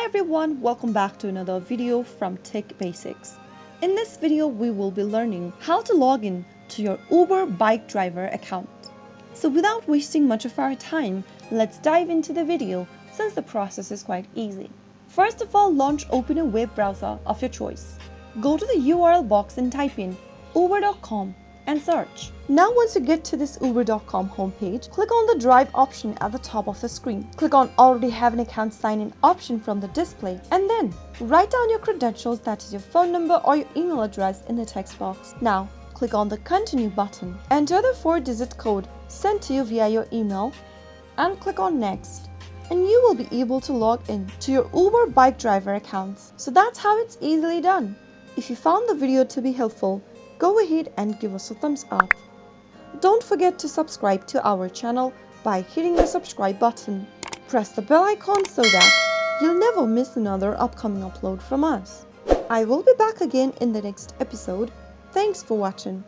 everyone, welcome back to another video from Techbasic. In this video, we will be learning how to log in to your Uber bike driver account. So without wasting much of our time, let's dive into the video since the process is quite easy. First of all, open a web browser of your choice. Go to the URL box and type in uber.com and search. Now once you get to this uber.com homepage, click on the drive option at the top of the screen. Click on already have an account sign in option from the display and then write down your credentials, that is your phone number or your email address, in the text box. Now click on the continue button. Enter the 4-digit code sent to you via your email and click on next. And you will be able to log in to your Uber bike driver accounts. So that's how it's easily done. If you found the video to be helpful, go ahead and give us a thumbs up. Don't forget to subscribe to our channel by hitting the subscribe button. Press the bell icon so that you'll never miss another upcoming upload from us. I will be back again in the next episode. Thanks for watching.